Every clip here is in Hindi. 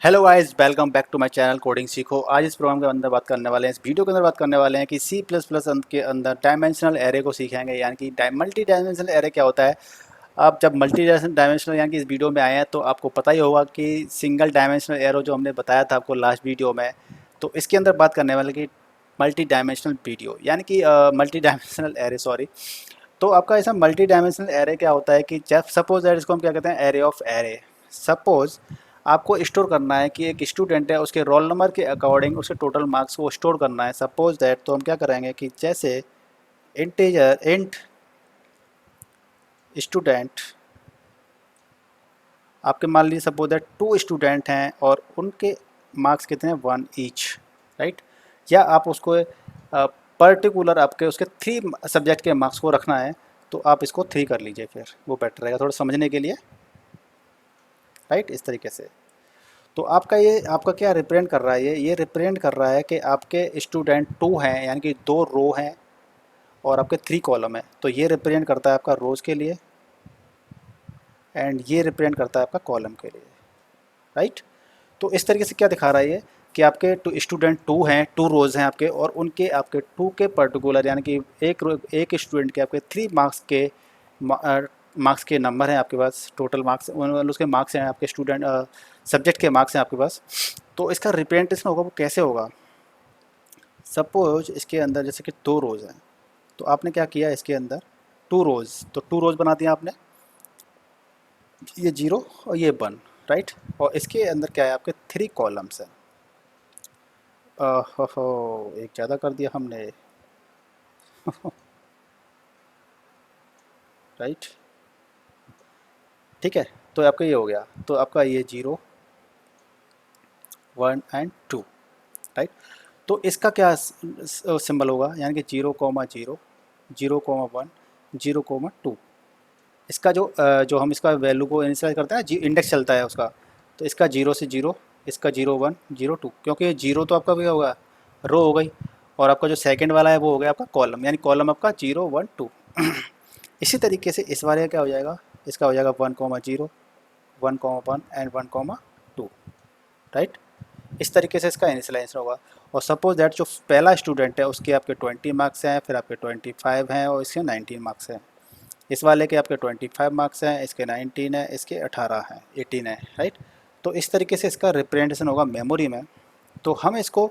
Hello guys, welcome back to my channel coding सीखो। आज इस प्रोग्राम के अंदर बात करने वाले हैं, इस वीडियो के अंदर बात करने वाले हैं कि सी प्लस प्लस के अंदर डायमेंशनल एरे को सीखेंगे। यानी कि मल्टी डायमेंशनल एरे क्या होता है। आप जब मल्टी डायमेंशनल यानी कि इस वीडियो में आए हैं तो आपको पता ही होगा कि सिंगल डायमेंशनल एरो जो हमने बताया था आपको लास्ट वीडियो में, तो इसके अंदर बात करने वाले कि मल्टी डायमेंशनल वीडियो यानी कि मल्टी डायमेंशनल एरे, सॉरी। तो आपका ऐसा मल्टी डायमेंशनल एरे क्या होता है कि जब सपोज दैट इसको हम क्या कहते हैं, एरे ऑफ एरे। सपोज आपको स्टोर करना है कि एक स्टूडेंट है, उसके रोल नंबर के अकॉर्डिंग उसके टोटल मार्क्स को स्टोर करना है। सपोज दैट तो हम क्या करेंगे कि जैसे इंटीजर इंट स्टूडेंट, आपके मान लीजिए सपोज दैट 2 स्टूडेंट हैं और उनके मार्क्स कितने हैं, 1 ईच, राइट। या आप उसको पर्टिकुलर आपके उसके 3 सब्जेक्ट के मार्क्स को रखना है, तो आप इसको 3 कर लीजिए, फिर वो बेटर रहेगा थोड़ा समझने के लिए, राइट। इस तरीके से तो आपका ये आपका क्या रिप्रेजेंट कर रहा है, ये रिप्रेजेंट कर रहा है कि आपके स्टूडेंट 2 हैं, यानी कि 2 रो हैं और आपके 3 कॉलम है। तो ये रिप्रेजेंट करता है आपका रोज़ के लिए एंड ये रिप्रेजेंट करता है आपका कॉलम के लिए, राइट। तो इस तरीके से क्या दिखा रहा है ये कि आपके स्टूडेंट 2 हैं, 2 रोज़ हैं आपके, और उनके आपके 2 के पर्टिकुलर यानी कि एक स्टूडेंट के आपके 3 मार्क्स के नंबर हैं आपके पास, टोटल मार्क्स उसके मार्क्स हैं आपके स्टूडेंट सब्जेक्ट के मार्क्स हैं आपके पास। तो इसका रिप्रेजेंटेशन होगा वो कैसे होगा। सपोज इसके अंदर जैसे कि 2 रोज़ हैं, तो आपने क्या किया इसके अंदर 2 रोज़, तो 2 रोज़ बना दिया आपने, ये 0 और ये 1, राइट। और इसके अंदर क्या है, आपके 3 कॉलम्स हैं। हो एक ज़्यादा कर दिया हमने, राइट। ठीक है, तो आपका ये हो गया, तो आपका ये 0 1 एंड 2, राइट। तो इसका क्या सिंबल होगा, यानी कि 0,0 0,1 0,2। इसका जो हम इसका वैल्यू को इनिशियलाइज करते हैं, इंडेक्स चलता है उसका, तो इसका 0 से 0, इसका 0,1 0,2, क्योंकि ये 0 तो आपका क्या होगा, रो हो गई, और आपका जो सेकंड वाला है वो हो गया आपका कॉलम, यानी कॉलम आपका 0 1 2। इसी तरीके से इस वाले का क्या हो जाएगा, इसका हो जाएगा 1,0 1,1 एंड 1,2, राइट। इस तरीके से इसका इनिशियलाइजेशन होगा। और सपोज दैट जो पहला स्टूडेंट है उसके आपके 20 मार्क्स हैं, फिर आपके 25 हैं और इसके 19 मार्क्स हैं। इस वाले के आपके 25 मार्क्स हैं, इसके 19 है, इसके 18 हैं, 18 है, राइट। तो इस तरीके से इसका रिप्रेजेंटेशन होगा मेमोरी में। तो हम इसको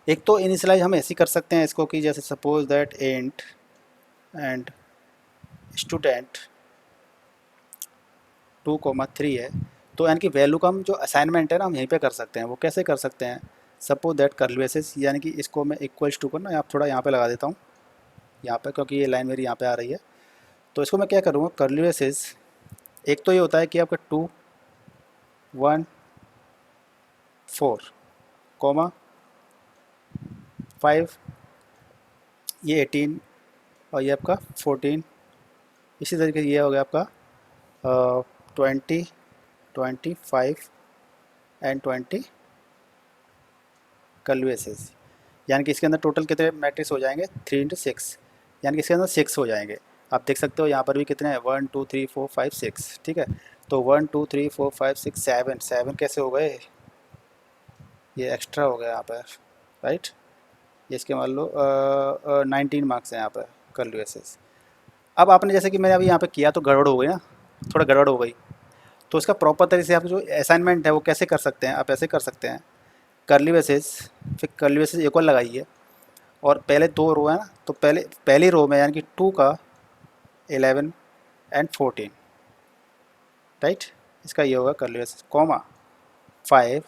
एक तो इनिशियलाइज हम ऐसे कर सकते हैं इसको कि जैसे suppose that int and student 2,3 है, तो यानी कि वैल्यू का हम जो असाइनमेंट है ना हम यहीं पे कर सकते हैं। वो कैसे कर सकते हैं, सपोज दैट कर्ली ब्रेसेस, यानी कि इसको मैं इक्वल्स टू को ना आप थोड़ा यहाँ पे लगा देता हूँ, यहाँ पे, क्योंकि ये लाइन मेरी यहाँ पे आ रही है। तो इसको मैं क्या करूँगा, कर्ली ब्रेसेस, एक तो ये होता है कि आपका 2 1 4 कॉमा 5, ये 18 और ये आपका 14। इसी तरीके से ये हो गया आपका 20 25 एंड 20 कल्वेसेस। यानी कि इसके अंदर टोटल कितने मैट्रिक्स हो जाएंगे, 3 × 6, यानी कि इसके अंदर 6 हो जाएंगे। आप देख सकते हो यहाँ पर भी कितने हैं, 1 2 3 4 5 6, ठीक है। तो 1 2 3 4 5 6 7 7 कैसे हो गए, ये एक्स्ट्रा हो गया यहाँ पर, राइट। ये इसके मान लो 19 मार्क्स हैं यहाँ पर कल्वेसेस। अब आपने जैसे कि मैंने अभी यहाँ पे किया तो गड़बड़ हो गई ना, थोड़ा गड़बड़ हो गई। तो इसका प्रॉपर तरीके से आप जो असाइनमेंट है वो कैसे कर सकते हैं, आप ऐसे कर सकते हैं, कर्ली ब्रेसेस, फिर कर्ली ब्रेसेस एक और लगाइए, और पहले 2 रो है ना, तो पहली रो में यानी कि 2 का 11 एंड 14, राइट। इसका ये होगा कर्ली ब्रेसेस, कॉमा 5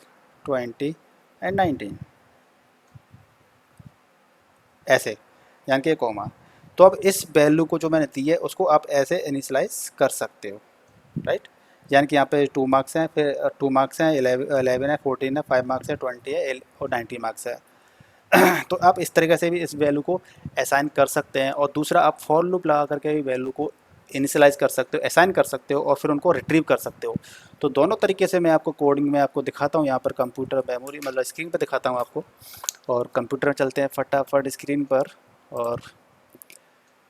20 एंड 19, ऐसे, यानी कि कॉमा। तो अब इस वैल्यू को जो मैंने दी है उसको आप ऐसे इनिशलाइज कर सकते हो, राइट। यानी कि यहाँ पे 2 मार्क्स हैं, फिर 2 मार्क्स हैं, 11 है, 14 है, 5 मार्क्स है, 20 है और 90 मार्क्स है। तो आप इस तरीके से भी इस वैल्यू को असाइन कर सकते हैं। और दूसरा, आप फॉर लूप लगा करके भी वैल्यू को इनिशियलाइज कर सकते हो, असाइन कर सकते हो और फिर उनको रिट्रीव कर सकते हो। तो दोनों तरीके से मैं आपको कोडिंग में आपको दिखाता हूँ, यहाँ पर कंप्यूटर मेमोरी मतलब स्क्रीन पर दिखाता हूँ आपको। और कंप्यूटर में चलते हैं फटाफट स्क्रीन पर। और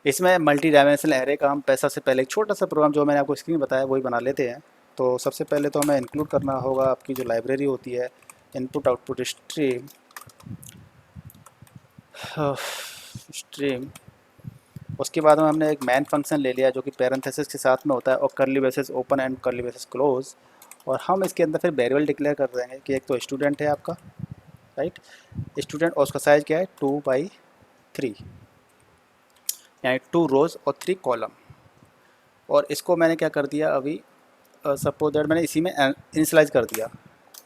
इसमें मल्टी डायमेंशनल एरे का हम पैसा से पहले एक छोटा सा प्रोग्राम जो मैंने आपको स्क्रीन बताया वही बना लेते हैं। तो सबसे पहले तो हमें इंक्लूड करना होगा आपकी जो लाइब्रेरी होती है इनपुट आउटपुट स्ट्रीम स्ट्रीम। उसके बाद में हमने एक मैन फंक्शन ले लिया जो कि पैरेंथेसिस के साथ में होता है और करली ब्रेसेस ओपन एंड करली ब्रेसेस क्लोज। और हम इसके अंदर फिर वेरिएबल डिक्लेयर कर देंगे कि एक तो स्टूडेंट है आपका, राइट, स्टूडेंट, और उसका साइज़ क्या है 2/3, यानी 2 रोज़ और 3 कॉलम। और इसको मैंने क्या कर दिया अभी, सपोज दैट मैंने इसी में इनिशियलाइज़ कर दिया,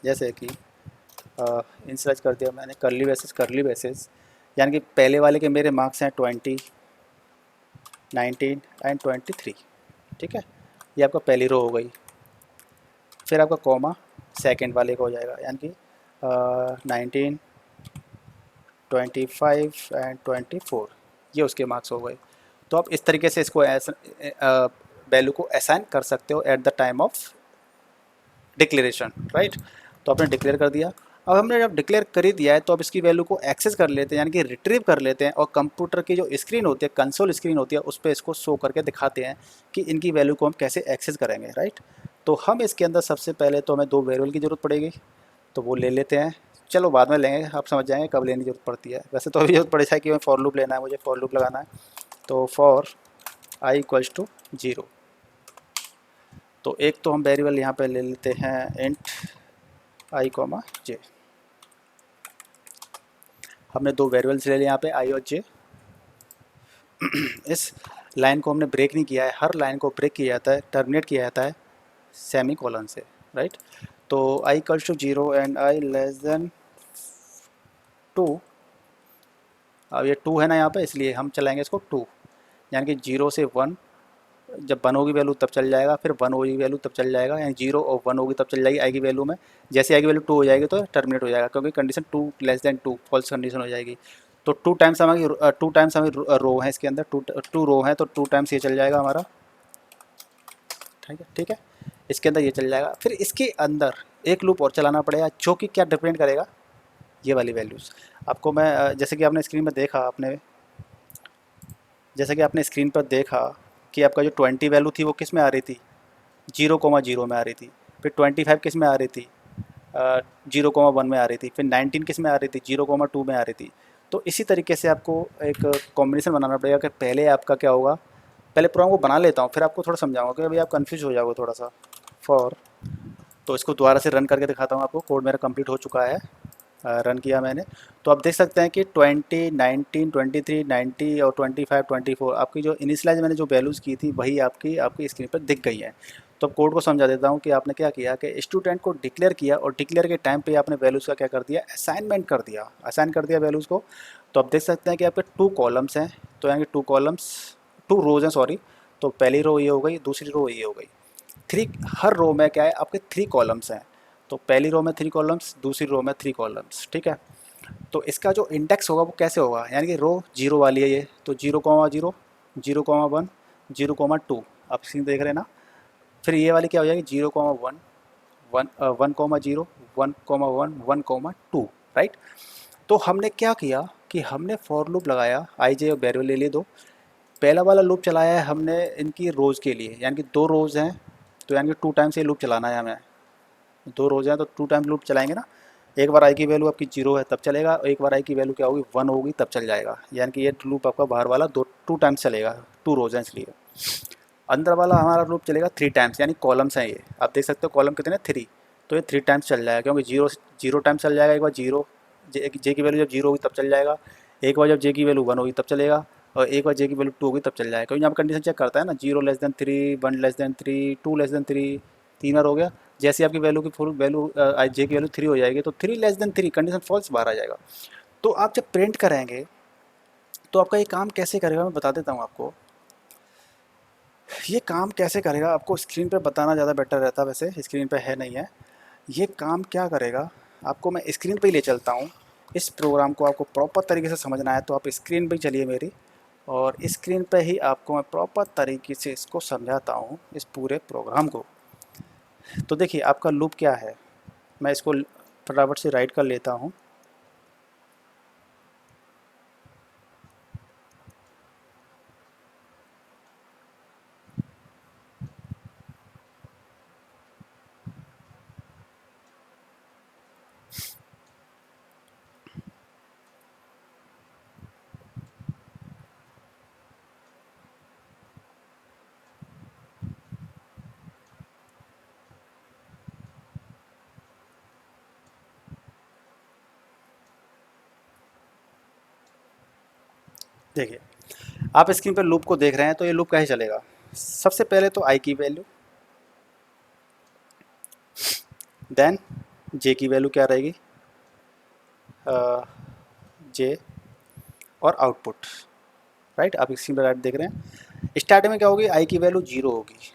जैसे कि इनिशियलाइज़ कर दिया मैंने करली बेसिस, यानी कि पहले वाले के मेरे मार्क्स हैं 20, 19 एंड 23, ठीक है, ये आपका पहली रो हो गई। फिर आपका कॉमा सेकंड वाले का हो जाएगा, यानी कि 19, 25 एंड 24, ये उसके मार्क्स हो गए। तो आप इस तरीके से इसको वैल्यू को असाइन कर सकते हो at the time of declaration, right. तो आपने डिक्लेयर कर दिया। अब हमने जब डिक्लेयर कर ही दिया है तो अब इसकी वैल्यू को एक्सेस कर लेते हैं, यानी कि रिट्रीव कर लेते हैं, और कंप्यूटर की जो स्क्रीन होती है, कंसोल स्क्रीन होती है, उस पर इसको शो करके दिखाते हैं कि इनकी वैल्यू को हम कैसे एक्सेस करेंगे, राइट। तो हम इसके अंदर सबसे पहले तो हमें 2 वेरिएबल की ज़रूरत पड़ेगी, तो वो ले लेते हैं। चलो बाद में लेंगे, आप समझ जाएंगे कब लेने की जरूरत पड़ती है। वैसे तो अभी जरूरत पड़े है कि फॉर लूप लेना है, मुझे फॉर लूप लगाना है। तो फॉर आई इक्वल्स टू 0, तो एक तो हम वेरिएबल यहाँ पे ले लेते हैं इंट आई कॉमा जे। हमने 2 वेरिएबल्स ले लिए यहाँ पे आई और जे। इस लाइन को हमने ब्रेक नहीं किया है, हर लाइन को ब्रेक किया जाता है, टर्मिनेट किया जाता है सेमी कॉलन से, राइट। तो i equals to 0 and i less than 2। अब ये 2 है ना यहाँ पे, इसलिए हम चलाएंगे इसको 2, यानी कि 0 से 1, जब 1 होगी वैल्यू तब चल जाएगा, फिर 1 होगी वैल्यू तब चल जाएगा, यानी 0 और 1 होगी तब चल जाएगी आई की वैल्यू में। जैसे आई की वैल्यू 2 हो जाएगी तो टर्मिनेट हो जाएगा, क्योंकि condition 2 less than 2 false condition हो जाएगी। तो 2 टाइम्स हमारी 2 टाइम्स हमें रो है इसके अंदर, 2 रो है, तो 2 टाइम्स ये चल जाएगा हमारा, ठीक है, ठीक है। इसके अंदर ये चल जाएगा। फिर इसके अंदर एक लूप और चलाना पड़ेगा जो कि क्या डिपेंड करेगा, ये वाली वैल्यूज़। आपको मैं जैसे कि आपने स्क्रीन पर देखा, आपने जैसे कि आपने स्क्रीन पर देखा कि आपका जो 20 वैल्यू थी वो किस में आ रही थी, 0,0 में आ रही थी। फिर 25 किस में आ रही थी, 0,1 में आ रही थी। फिर 19 किस में आ रही थी, 0,2 में आ रही थी। तो इसी तरीके से आपको एक कॉम्बिनेशन बनाना पड़ेगा कि पहले आपका क्या होगा। पहले प्रोग्राम को बना लेता हूँ, फिर आपको थोड़ा समझाऊंगा कि अभी आप कन्फ्यूज हो जाओगे थोड़ा सा। फॉर, तो इसको दोबारा से रन करके दिखाता हूँ आपको। कोड मेरा कंप्लीट हो चुका है, रन किया मैंने। तो आप देख सकते हैं कि 20, 19, 23, 90 और 25, 24 आपकी जो इनिशियलाइज मैंने जो वैल्यूज़ की थी वही आपकी आपकी स्क्रीन पर दिख गई हैं। तो अब कोड को समझा देता हूँ कि आपने क्या किया कि स्टूडेंट को डिक्लेयर किया, और डिक्लेयर के टाइम पे आपने वैल्यूज़ का क्या कर दिया, असाइनमेंट कर दिया, असाइन कर दिया वैल्यूज़ को। तो आप देख सकते हैं कि आपके 2 कॉलम्स हैं, तो यानी कि 2 कॉलम्स, 2 रोज़ हैं, सॉरी। तो पहली रो ये हो गई, दूसरी रो ये हो गई। 3, हर रो में क्या है आपके 3 कॉलम्स हैं। तो पहली रो में 3 कॉलम्स, दूसरी रो में 3 कॉलम्स, ठीक है। तो इसका जो इंडेक्स होगा वो कैसे होगा, यानी कि रो 0 वाली है ये, तो 0,0, 0,1, 0,2, आप स्क्रीन देख रहे हैं ना। फिर ये वाली क्या हो जाएगी, 0,1, 1,0, 1,1, 1,2, राइट। तो हमने क्या किया कि हमने फॉर लूप लगाया, आई जे और वेरिएबल ले लिए 2। पहला वाला लूप चलाया है हमने इनकी रोज़ के लिए, यानी कि 2 रोज़ हैं, तो यानी कि 2 टाइम्स ये लूप चलाना है हमें। 2 रोज़ हैं तो 2 टाइम लूप चलाएंगे ना। एक बार आई की वैल्यू आपकी 0 है तब चलेगा, और एक बार आई की वैल्यू क्या होगी, 1 होगी तब चल जाएगा, यानी कि ये लूप आपका बाहर वाला 2 टाइम्स चलेगा, 2 रोज़ हैं इसलिए। अंदर वाला हमारा लूप चलेगा 3 टाइम्स, यानी कॉलम्स हैं ये, आप देख सकते हो कॉलम कितने 3, तो ये 3 टाइम्स चल जाएगा, क्योंकि 0 टाइम्स चल जाएगा। एक बार 0 जे की वैल्यू जब 0 होगी तब चल जाएगा, एक बार जब जे की वैल्यू 1 होगी तब चलेगा, और एक बार जे की वैल्यू 2 होगी तब चल जाएगा, क्योंकि यहाँ पर कंडीशन चेक करता है ना, 0 <3, 1 <3, 2 <3, 3 बार हो गया। जैसे आपकी वैल्यू की फुल वैल्यू जे की वैल्यू 3 हो जाएगी, तो 3 <3 कंडीशन फॉल्स बाहर आ जाएगा। तो आप जब प्रिंट करेंगे तो आपका ये काम कैसे करेगा, मैं बता देता हूँ आपको। ये काम कैसे करेगा आपको स्क्रीन पे बताना ज़्यादा बेटर रहता, वैसे स्क्रीन पे है नहीं है। ये काम क्या करेगा, आपको मैं स्क्रीन पे ही ले चलता हूँ। इस प्रोग्राम को आपको प्रॉपर तरीके से समझना है तो आप स्क्रीन पे ही चलिए मेरी, और स्क्रीन पे ही आपको मैं प्रॉपर तरीके से इसको समझाता हूँ, इस पूरे प्रोग्राम को। तो देखिए आपका लूप क्या है, मैं इसको फटाफट से राइट कर लेता हूँ। देखिए, आप स्क्रीन पर लूप को देख रहे हैं, तो ये लूप कैसे चलेगा। सबसे पहले तो आई की वैल्यू, देन जे की वैल्यू क्या रहेगी, जे, और आउटपुट, राइट। आप स्क्रीन पर राइट देख रहे हैं। स्टार्टिंग में क्या होगी, आई की वैल्यू जीरो होगी,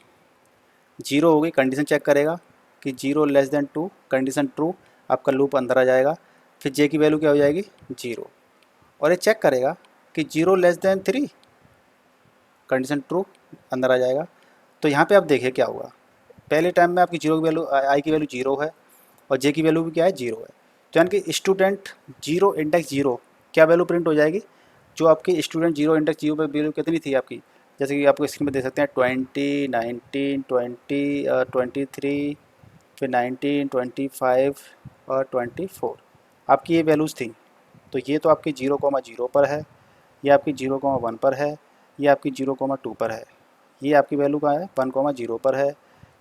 जीरो होगी, कंडीशन चेक करेगा कि zero less than two, condition true, आपका लूप अंदर आ जाएगा। फिर जे की वैल्यू क्या हो जाएगी, जीरो, और ये चेक करेगा कि zero less than three, condition true, अंदर आ जाएगा। तो यहाँ पे आप देखिए क्या होगा, पहले टाइम में आपकी जीरो की वैल्यू, आई की वैल्यू जीरो है, और जे की वैल्यू भी क्या है, जीरो है। तो यानी कि स्टूडेंट जीरो इंडेक्स जीरो, क्या वैल्यू प्रिंट हो जाएगी, जो आपकी स्टूडेंट जीरो इंडेक्स जीरो पर वैल्यू कितनी थी आपकी, जैसे कि आपको स्क्रीन में देख सकते हैं 20, 19, 20, 23, फिर 19, 25 और 24, आपकी ये वैल्यूज़ थी। तो ये तो आपकी जीरो कॉमा जीरो पर है, ये आपकी जीरो कॉमा वन पर है, ये आपकी जीरो कॉमा टू पर है, ये आपकी वैल्यू कहाँ है, वन कॉमा जीरो पर है,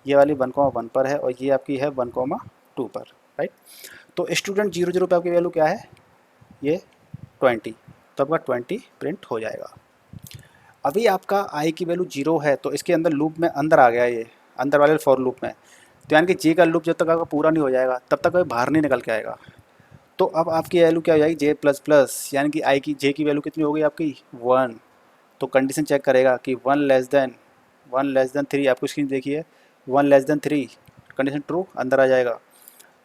ये वाली वन कॉमा वन पर है, और ये आपकी है वन कॉमा टू पर, राइट। तो स्टूडेंट जीरो जीरो पे आपकी वैल्यू क्या है, ये 20, तो आपका 20 प्रिंट हो जाएगा। अभी आपका आई की वैल्यू जीरो है, तो इसके अंदर लूप में अंदर आ गया, ये अंदर वाले फॉर लूप में। तो यानी कि जे का लूप जब तक आपका पूरा नहीं हो जाएगा, तब तक कोई बाहर नहीं निकल के आएगा। तो अब आपकी वैल्यू क्या हो जाएगी, जे प्लस प्लस, यानी कि आई की, जे की वैल्यू कितनी हो गई आपकी, वन। तो कंडीशन चेक करेगा कि वन लेस देन थ्री, आपको स्क्रीन देखिए, one less than three, condition true, अंदर आ जाएगा।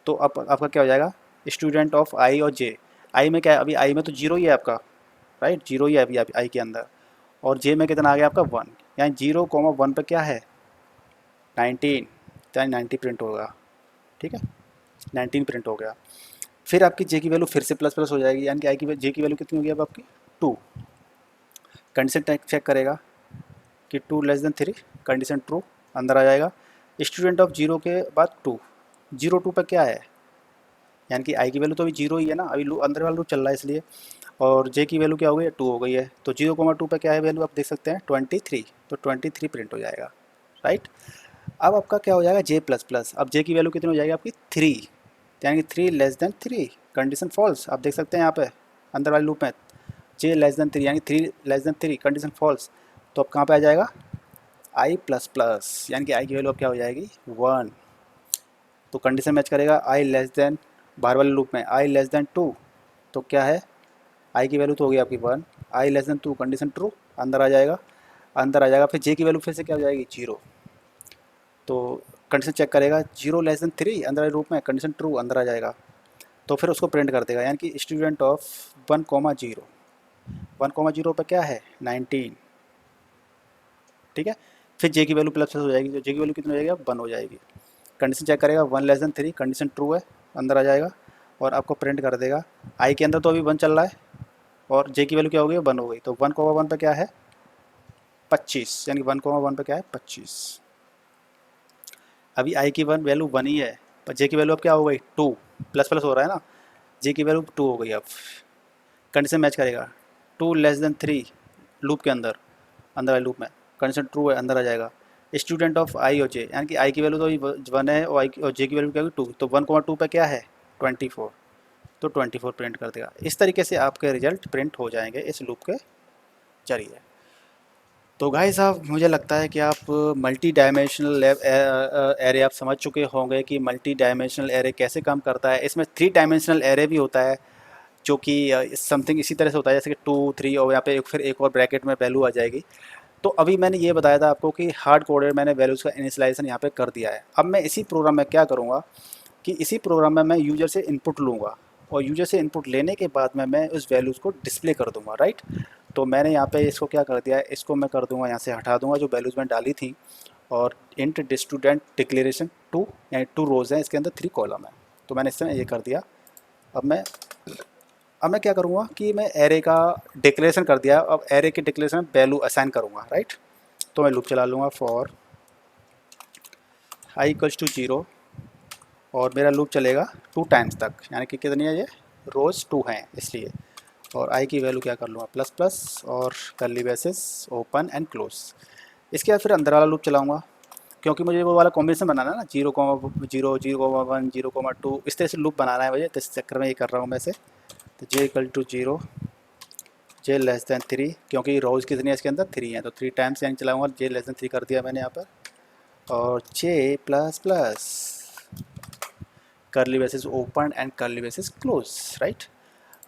तो अब आपका क्या हो जाएगा, स्टूडेंट ऑफ आई और जे, आई में क्या है, अभी आई में तो जीरो ही है आपका, राइट, जीरो ही है अभी आई के अंदर, और जे में कितना आ गया आपका वन, यानी जीरो कॉमा वन पे क्या है, 19, यानी 90 प्रिंट होगा, ठीक है, 19 प्रिंट हो गया। फिर आपकी जे की वैल्यू फिर से प्लस प्लस हो जाएगी, यानी कि आई की जे की वैल्यू कितनी होगी अब आपकी, टू। कंडीशन चेक करेगा कि two less than three, condition true, अंदर आ जाएगा। स्टूडेंट ऑफ जीरो के बाद टू, जीरो टू पर क्या है, यानी कि आई की वैल्यू तो अभी जीरो ही है ना, अभी अंदर वाला लूप चल रहा है इसलिए, और जे की वैल्यू क्या हो गई है, टू हो गई है। तो जीरो कोमा टू पर क्या है वैल्यू, आप देख सकते हैं 23, तो 23 प्रिंट हो जाएगा, राइट। अब आपका क्या हो जाएगा, जे प्लस प्लस, अब जे की वैल्यू कितनी हो जाएगी आपकी, थ्री, यानी कि three less than three, condition false, आप देख सकते हैं यहाँ पे अंदर वाले लूप में, जे लेस देन थ्री, यानी three less than three, condition false. तो अब कहाँ पे आ जाएगा, आई प्लस प्लस, यानी कि आई की वैल्यू अब क्या हो जाएगी, वन। तो कंडीशन मैच करेगा, आई लेस देन, बाहर वाले लूप में आई लेस देन टू, तो क्या है, आई की वैल्यू तो हो गई आपकी one, I less than two, condition true, अंदर आ जाएगा, अंदर आ जाएगा। फिर जे की वैल्यू फिर से क्या हो जाएगी, जीरो। तो कंडीशन चेक करेगा, जीरो लेस देन थ्री, अंदर वाले रूप में कंडीशन ट्रू, अंदर आ जाएगा। तो फिर उसको प्रिंट कर देगा, यानी कि student of one comma zero, one comma zero पर क्या है, 19, ठीक है। फिर जे की वैल्यू प्लस प्लस हो जाएगी, तो जे की वैल्यू कितनी हो जाएगी, वन हो जाएगी। कंडीशन चेक करेगा, one less than three, condition true है, अंदर आ जाएगा, और आपको प्रिंट कर देगा। आई के अंदर तो अभी वन चल रहा है, और जे की वैल्यू क्या हो गई, वन हो गई। तो वन कोमा वन पर क्या है, 25, यानी वन कोमा वन पर क्या है, 25। अभी आई की वन वैल्यू वन ही है, पर जे की वैल्यू अब क्या हो गई, टू, प्लस प्लस हो रहा है ना, जे की वैल्यू टू हो गई। अब कंडीशन मैच करेगा, two less than three, loop के अंदर, अंदर वाले लूप में कंडीशन ट्रू है, अंदर आ जाएगा। स्टूडेंट ऑफ आई और जे, यानी कि आई की वैल्यू तो अभी वन है, और आई और जे की वैल्यू क्या होगी, टू, तो वन कोमा टू पर क्या है, 24, तो 24 प्रिंट कर देगा। इस तरीके से आपके रिजल्ट प्रिंट हो जाएंगे इस लूप के जरिए। तो भाई साहब, मुझे लगता है कि आप मल्टी डायमेंशनल एरे आप समझ चुके होंगे कि मल्टी डायमेंशनल एरे कैसे काम करता है। इसमें थ्री डायमेंशनल एरे भी होता है, जो कि समथिंग इसी तरह से होता है, जैसे कि टू थ्री, और यहाँ पे फिर एक और ब्रैकेट में वैल्यू आ जाएगी। तो अभी मैंने ये बताया था आपको कि हार्ड कोडेड मैंने वैल्यूज़ का इनिशियलाइजेशन यहाँ पे कर दिया है। अब मैं इसी प्रोग्राम में क्या करूँगा कि इसी प्रोग्राम में मैं यूज़र से इनपुट लूँगा, और यूज़र से इनपुट लेने के बाद में मैं उस वैल्यूज़ को डिस्प्ले कर दूँगा, राइट। तो मैंने यहाँ पे इसको क्या कर दिया है, इसको मैं कर दूँगा, यहाँ से हटा दूँगा जो वैल्यूज़ मैंने डाली थी, और इंट स्टूडेंट डिक्लेरेशन टू, यानी टू रोज़ हैं, इसके अंदर थ्री कॉलम है। तो मैंने इसमें ये कर दिया। अब मैं अब मैं क्या करूँगा कि मैं एरे का डिक्लेरेशन कर दिया, अब एरे के डिक्लेरेशन में वैल्यू असाइन करूँगा, राइट। तो मैं लूप चला लूँगा, for I equals to zero, और मेरा लूप चलेगा टू टाइम्स तक, यानी कि कितनी है ये, रोज़ टू हैं इसलिए। और आई की वैल्यू क्या कर लूँगा, प्लस प्लस, और curly braces open and close. इसके बाद फिर अंदर वाला लूप चलाऊँगा, क्योंकि मुझे वो वाला कॉम्बिनेशन बनाना है ना, zero comma zero, zero comma one, zero comma two, इस तरह से लूप बनाना है मुझे, तो इस चक्कर में ये कर रहा हूँ मैं इसे। तो j equal to zero, j less than 3, क्योंकि रोज़ कितनी है इसके अंदर 3 है, तो 3 टाइम्स यानी चलाऊँगा, जे लेस देन 3 कर दिया मैंने यहाँ पर, और j plus plus curly braces open and curly braces close, right.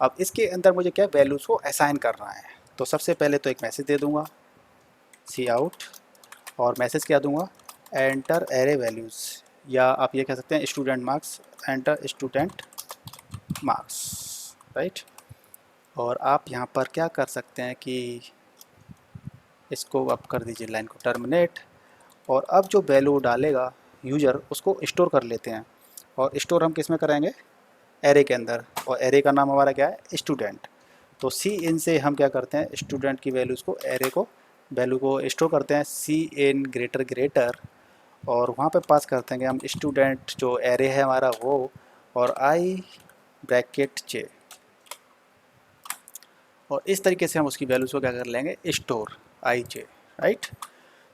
अब इसके अंदर मुझे क्या वैल्यूज़ को असाइन करना है, तो सबसे पहले तो एक मैसेज दे दूंगा सी आउट, और मैसेज क्या दूंगा, एंटर एरे वैल्यूज़, या आप ये कह सकते हैं student marks, enter student marks, right. और आप यहाँ पर क्या कर सकते हैं कि इसको आप कर दीजिए लाइन को टर्मिनेट, और अब जो वैल्यू डालेगा यूज़र उसको स्टोर कर लेते हैं, और स्टोर हम किस में करेंगे, एरे के अंदर, और एरे का नाम हमारा क्या है, स्टूडेंट। तो सी इन से हम क्या करते हैं, स्टूडेंट की वैल्यूज़ को, एरे को, वैल्यू को स्टोर करते हैं सी इन ग्रेटर ग्रेटर, और वहाँ पे पास करते हैं कि हम स्टूडेंट जो एरे है हमारा वो, और आई ब्रैकेट जे, और इस तरीके से हम उसकी वैल्यूज़ को क्या कर लेंगे, स्टोर आई जे, राइट।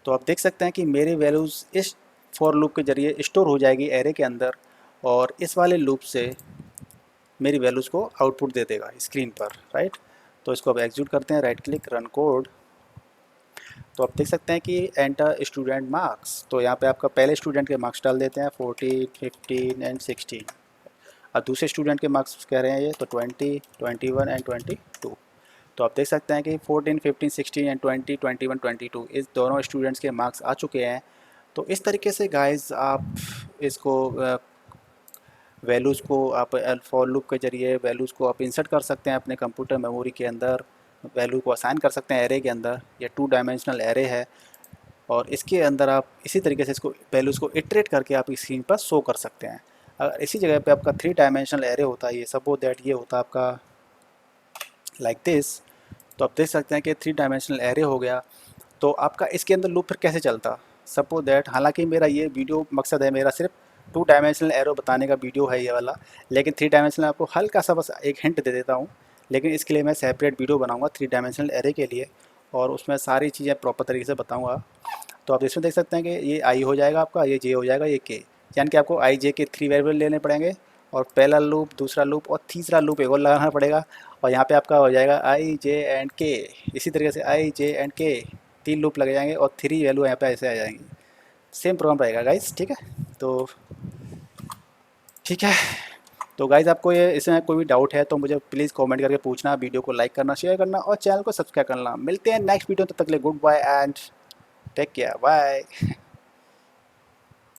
तो आप देख सकते हैं कि मेरी वैल्यूज़ इस फॉर लूप के ज़रिए स्टोर हो जाएगी एरे के अंदर, और इस वाले लूप से मेरी वैल्यूज़ को आउटपुट दे देगा स्क्रीन पर, राइट। तो इसको अब एग्जीक्यूट करते हैं, राइट क्लिक रन कोड। तो आप देख सकते हैं कि एंटर स्टूडेंट मार्क्स, तो यहाँ पे आपका पहले स्टूडेंट के मार्क्स डाल देते हैं 14, 15 एंड 16, और दूसरे स्टूडेंट के मार्क्स कह रहे हैं ये, तो 20, 21 एंड 22। तो आप देख सकते हैं कि 14, 15, 16 एंड 20, 21, 22 इस दोनों स्टूडेंट्स के मार्क्स आ चुके हैं। तो इस तरीके से गाइस आप इसको वैल्यूज़ को आप फॉर लूप के ज़रिए वैल्यूज़ को आप इंसर्ट कर सकते हैं अपने कंप्यूटर मेमोरी के अंदर, वैल्यू को असाइन कर सकते हैं एरे के अंदर, ये 2 डायमेंशनल एरे है, और इसके अंदर आप इसी तरीके से इसको वैल्यूज़ को इटरेट करके आप स्क्रीन पर शो कर सकते हैं। अगर इसी जगह पे आपका 3 डायमेंशनल एरे होता है, ये सपोज दैट ये होता है आपका लाइक दिस, तो आप देख सकते हैं कि 3 डायमेंशनल एरे हो गया। तो आपका इसके अंदर लूप फिर कैसे चलता, सपोज दैट, हालांकि मेरा ये वीडियो मकसद है मेरा सिर्फ 2 डायमेंशनल एरो बताने का वीडियो है ये वाला, लेकिन 3 डायमेंशनल आपको हल्का सा बस एक हिंट दे देता हूँ, लेकिन इसके लिए मैं सेपरेट वीडियो बनाऊँगा 3 डायमेंशनल एरे के लिए, और उसमें सारी चीज़ें प्रॉपर तरीके से बताऊँगा। तो आप इसमें देख सकते हैं कि ये आई हो जाएगा आपका, ये जे हो जाएगा, ये के, यानी कि आपको आई जे के 3 वेरिएबल लेने पड़ेंगे, और पहला लूप, दूसरा लूप और तीसरा लूप एक और लगाना पड़ेगा, और यहाँ पे आपका हो जाएगा आई जे एंड के, इसी तरीके से आई जे एंड के 3 लूप लग जाएंगे, और 3 वैल्यू यहाँ पे ऐसे आ जाएंगी। सेम प्रोग्राम रहेगा गाइस, ठीक है। तो ठीक है, तो गाइस आपको ये इसमें कोई भी डाउट है तो मुझे प्लीज़ कमेंट करके पूछना, वीडियो को लाइक करना, शेयर करना, और चैनल को सब्सक्राइब करना। मिलते हैं नेक्स्ट वीडियो, तब तक के लिए goodbye and take care, bye.